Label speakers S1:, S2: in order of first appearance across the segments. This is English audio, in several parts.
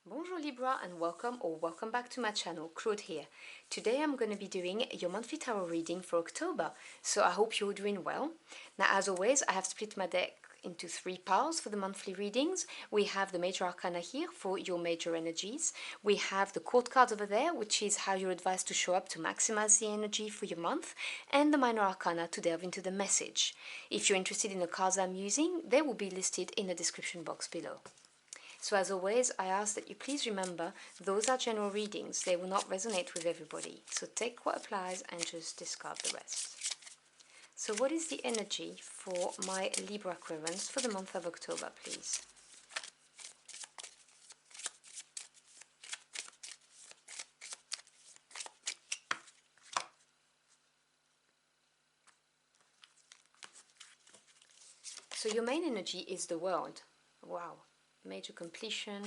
S1: Bonjour Libra and welcome back to my channel, Claude here. Today I'm going to be doing your monthly tarot reading for October, so I hope you're doing well. Now as always I have split my deck into three piles for the monthly readings. We have the major arcana here for your major energies. We have the court cards over there, which is how you're advised to show up to maximize the energy for your month, and the minor arcana to delve into the message. If you're interested in the cards I'm using, they will be listed in the description box below. So as always, I ask that you please remember those are general readings. They will not resonate with everybody. So take what applies and just discard the rest. So what is the energy for my Libra Aquarians for the month of October, please? So your main energy is the world. Wow. Major completion,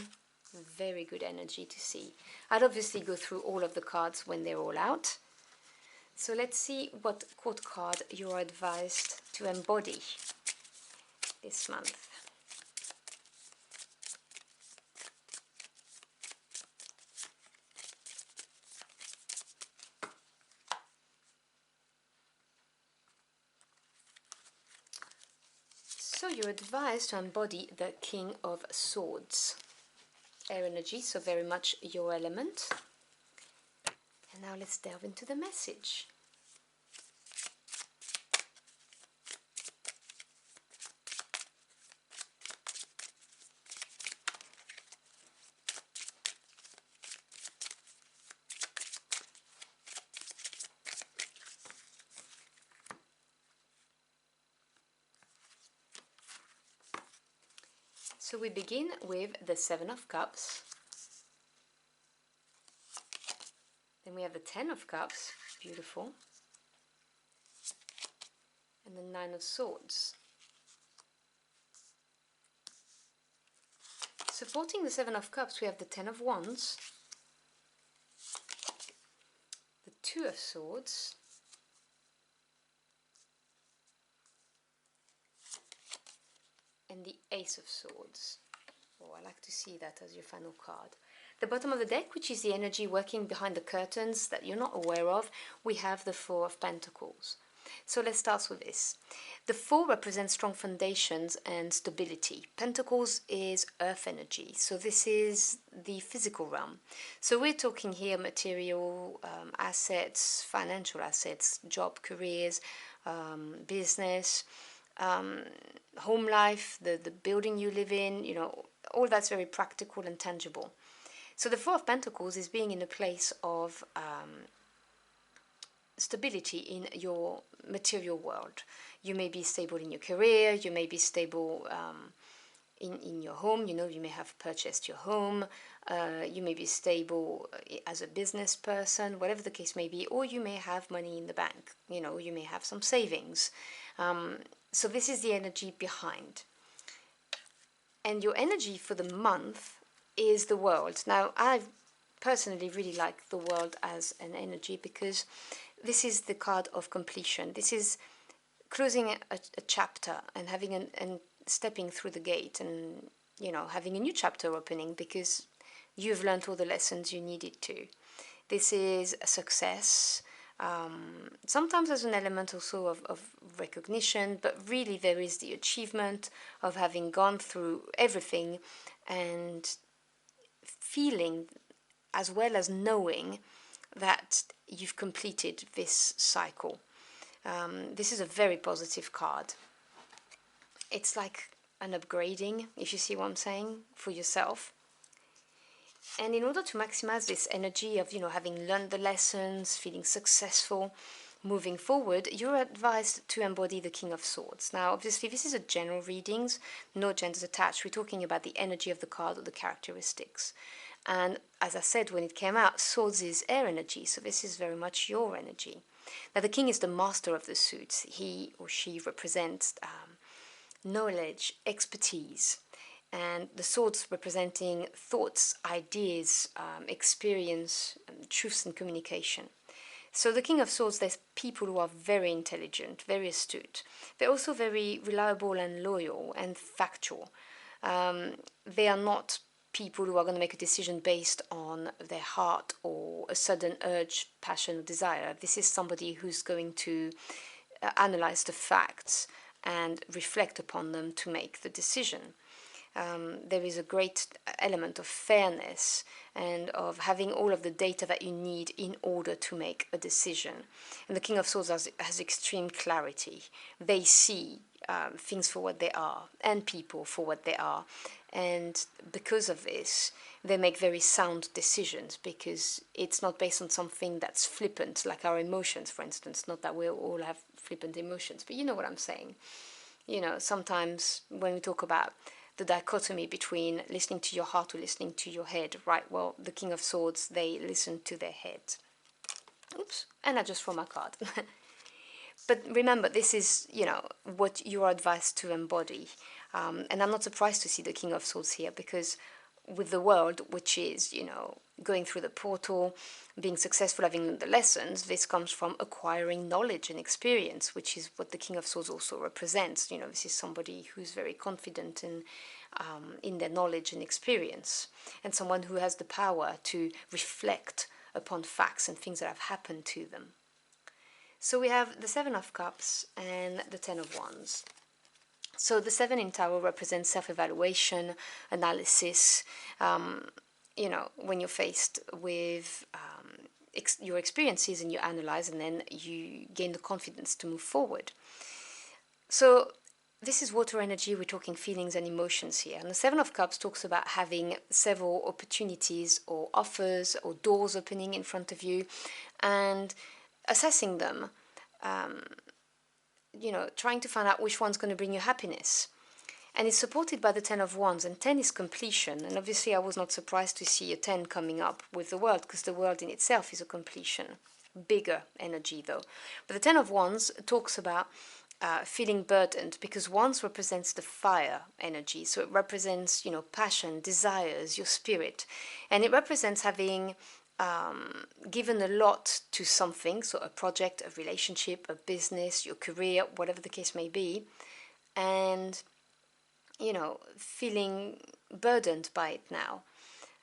S1: very good energy to see. I'd obviously go through all of the cards when they're all out. So let's see what court card you're advised to embody this month. So you're advised to embody the King of Swords. Air energy, so very much your element. And now let's delve into the message. So we begin with the Seven of Cups. Then we have the Ten of Cups, beautiful. And the Nine of Swords. Supporting the Seven of Cups, we have the Ten of Wands, the Two of Swords, and the Ace of Swords. Oh, I like to see that as your final card. The bottom of the deck, which is the energy working behind the curtains that you're not aware of, we have the Four of Pentacles. So let's start with this. The Four represents strong foundations and stability. Pentacles is earth energy, so this is the physical realm. So we're talking here material assets, financial assets, job, careers, business, home life, the building you live in, you know, all that's very practical and tangible. So the Four of Pentacles is being in a place of stability in your material world. You may be stable in your career, you may be stable in your home, you know, you may have purchased your home, you may be stable as a business person, whatever the case may be, or you may have money in the bank, you know, you may have some savings. So this is the energy behind. And your energy for the month is the world. Now, I personally really like the world as an energy because this is the card of completion. This is closing a chapter and having and stepping through the gate and, you know, having a new chapter opening because you've learned all the lessons you needed to. This is a success. Sometimes there's an element also of recognition, but really there is the achievement of having gone through everything and feeling as well as knowing that you've completed this cycle. This is a very positive card. It's like an upgrading, if you see what I'm saying, for yourself. And in order to maximize this energy of, you know, having learned the lessons, feeling successful, moving forward, you're advised to embody the King of Swords. Now, obviously, this is a general readings, no genders attached. We're talking about the energy of the card or the characteristics. And as I said, when it came out, swords is air energy, so this is very much your energy. Now, the king is the master of the suits. He or she represents knowledge, expertise, and the swords representing thoughts, ideas, experience, truths and communication. So the King of Swords, there's people who are very intelligent, very astute. They're also very reliable and loyal and factual. They are not people who are going to make a decision based on their heart or a sudden urge, passion, or desire. This is somebody who's going to analyze the facts and reflect upon them to make the decision. There is a great element of fairness and of having all of the data that you need in order to make a decision. And the King of Swords has extreme clarity. They see things for what they are and people for what they are. And because of this, they make very sound decisions, because it's not based on something that's flippant, like our emotions, for instance. Not that we all have flippant emotions, but you know what I'm saying. You know, sometimes when we talk about the dichotomy between listening to your heart or listening to your head, right? Well, the King of Swords, they listen to their head. Oops, and I just throw my card. But remember, this is, you know, what you are advised to embody. And I'm not surprised to see the King of Swords here, because with the world, which is, you know, going through the portal, being successful, having learned the lessons, this comes from acquiring knowledge and experience, which is what the King of Swords also represents. You know, this is somebody who's very confident in their knowledge and experience, and someone who has the power to reflect upon facts and things that have happened to them. So we have the Seven of Cups and the Ten of Wands. So the Seven in Tarot represents self-evaluation, analysis. You know, when you're faced with your experiences and you analyze, and then you gain the confidence to move forward. So this is water energy. We're talking feelings and emotions here. And the Seven of Cups talks about having several opportunities or offers or doors opening in front of you and assessing them. You know, trying to find out which one's going to bring you happiness. And it's supported by the Ten of Wands, and 10 is completion. And obviously I was not surprised to see a 10 coming up with the world, because the world in itself is a completion. Bigger energy though. But the Ten of Wands talks about feeling burdened, because Wands represents the fire energy. So it represents, you know, passion, desires, your spirit. And it represents having given a lot to something, so a project, a relationship, a business, your career, whatever the case may be, and, you know, feeling burdened by it now,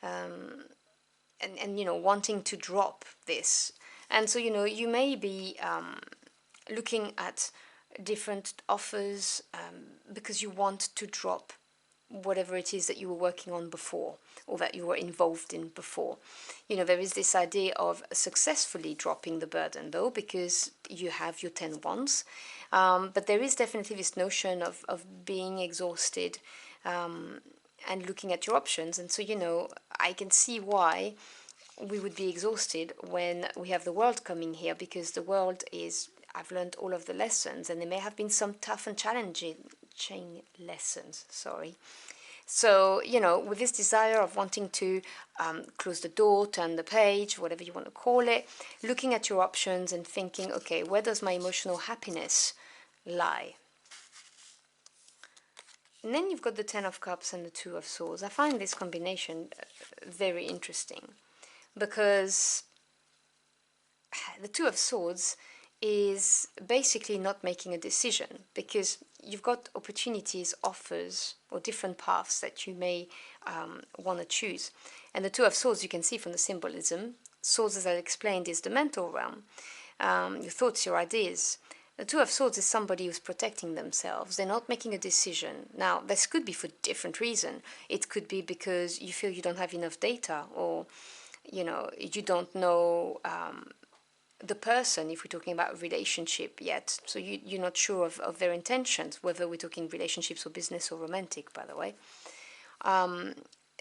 S1: and you know, wanting to drop this. And so, you know, you may be looking at different offers because you want to drop whatever it is that you were working on before, or that you were involved in before. You know, there is this idea of successfully dropping the burden though, because you have your 10 wands, but there is definitely this notion of being exhausted and looking at your options. And so, you know, I can see why we would be exhausted when we have the world coming here, because the world is, I've learned all of the lessons, and there may have been some tough and challenging lessons, sorry. So, you know, with this desire of wanting to close the door, turn the page, whatever you want to call it, looking at your options and thinking, okay, where does my emotional happiness lie? And then you've got the Ten of Cups and the Two of Swords. I find this combination very interesting, because the Two of Swords is basically not making a decision, because you've got opportunities, offers, or different paths that you may want to choose. And the Two of Swords, you can see from the symbolism, swords, as I explained, is the mental realm, your thoughts, your ideas. The Two of Swords is somebody who's protecting themselves. They're not making a decision. Now, this could be for different reason. It could be because you feel you don't have enough data, or, you know, you don't know the person, if we're talking about a relationship yet. So you're not sure of their intentions, whether we're talking relationships or business or romantic, by the way.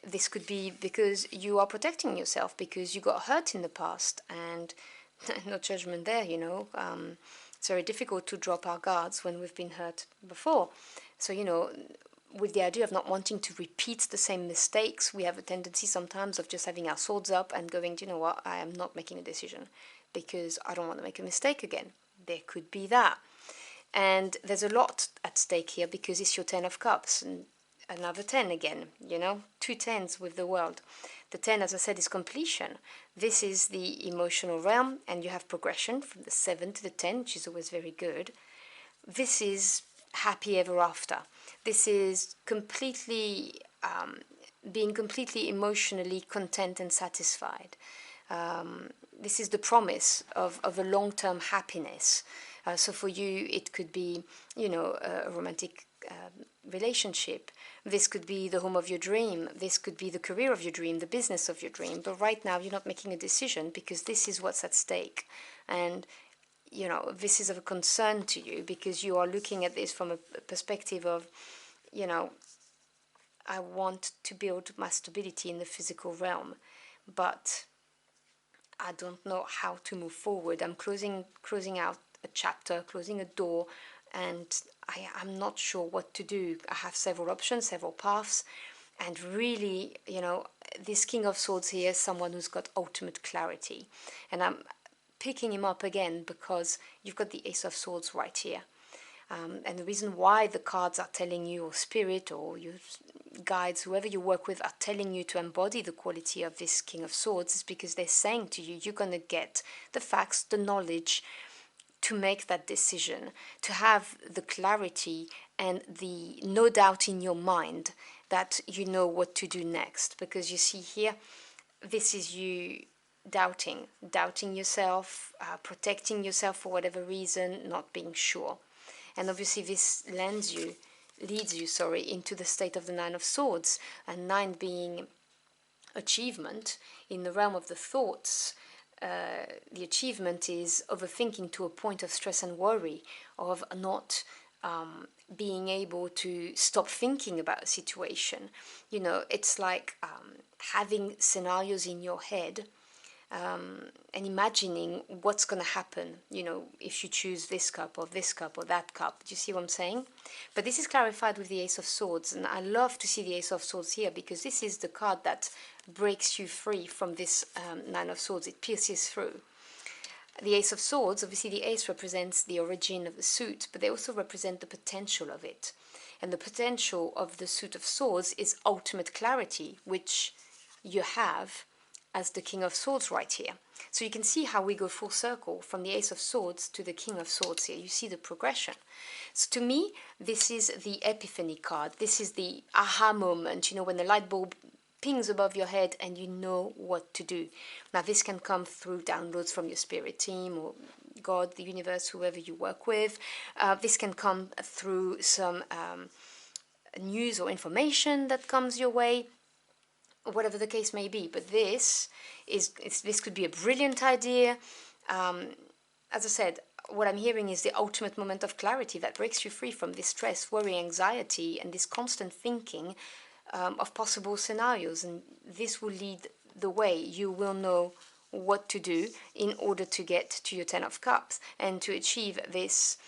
S1: This could be because you are protecting yourself because you got hurt in the past, and no judgment there, you know. It's very difficult to drop our guards when we've been hurt before. So, you know, with the idea of not wanting to repeat the same mistakes, we have a tendency sometimes of just having our swords up and going, do you know what, I am not making a decision because I don't want to make a mistake again. There could be that. And there's a lot at stake here, because it's your 10 of Cups and another 10 again, you know, 2 10s with the world. The 10, as I said, is completion. This is the emotional realm, and you have progression from the 7 to the 10, which is always very good. This is happy ever after. This is completely being completely emotionally content and satisfied. This is the promise of a long-term happiness. So for you, it could be, a romantic relationship. This could be the home of your dream. This could be the career of your dream, the business of your dream. But right now, you're not making a decision because this is what's at stake. And, this is of a concern to you because you are looking at this from a perspective of, I want to build my stability in the physical realm, but I don't know how to move forward. I'm closing out a chapter, closing a door, and I'm not sure what to do. I have several options, several paths, and really, this King of Swords here is someone who's got ultimate clarity. And I'm picking him up again because you've got the Ace of Swords right here. And the reason why the cards are telling you, or spirit, or your guides, whoever you work with, are telling you to embody the quality of this King of Swords is because they're saying to you, you're going to get the facts, the knowledge to make that decision, to have the clarity and the no doubt in your mind that you know what to do next. Because you see here, this is you doubting yourself, protecting yourself for whatever reason, not being sure. And obviously this leads you into the state of the Nine of Swords, and 9 being achievement in the realm of the thoughts. The achievement is overthinking to a point of stress and worry, of not being able to stop thinking about a situation. It's like having scenarios in your head and imagining what's going to happen, if you choose this cup or that cup. Do you see what I'm saying? But this is clarified with the Ace of Swords, and I love to see the Ace of Swords here because this is the card that breaks you free from this Nine of Swords. It pierces through. The Ace of Swords, obviously the Ace represents the origin of the suit, but they also represent the potential of it. And the potential of the suit of swords is ultimate clarity, which you have as the King of Swords right here. So you can see how we go full circle from the Ace of Swords to the King of Swords here. You see the progression. So to me, this is the Epiphany card. This is the aha moment, when the light bulb pings above your head and you know what to do. Now this can come through downloads from your spirit team or God, the universe, whoever you work with. This can come through some news or information that comes your way, whatever the case may be. But this could be a brilliant idea. As I said, what I'm hearing is the ultimate moment of clarity that breaks you free from this stress, worry, anxiety, and this constant thinking of possible scenarios. And this will lead the way. You will know what to do in order to get to your Ten of Cups and to achieve this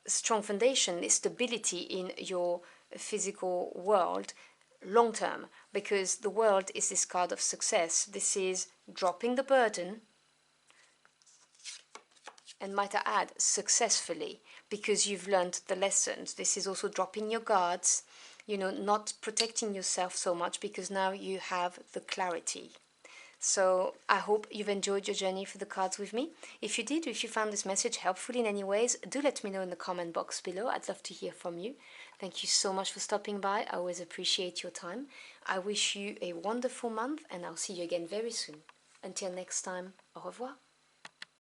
S1: strong foundation, this stability in your physical world long term, because the world is this card of success. This is dropping the burden, and might I add, successfully, because you've learned the lessons. This is also dropping your guards, not protecting yourself so much, because now you have the clarity. So I hope you've enjoyed your journey for the cards with me. If you did, if you found this message helpful in any ways, do let me know in the comment box below. I'd love to hear from you. Thank you so much for stopping by. I always appreciate your time. I wish you a wonderful month, and I'll see you again very soon. Until next time, au revoir.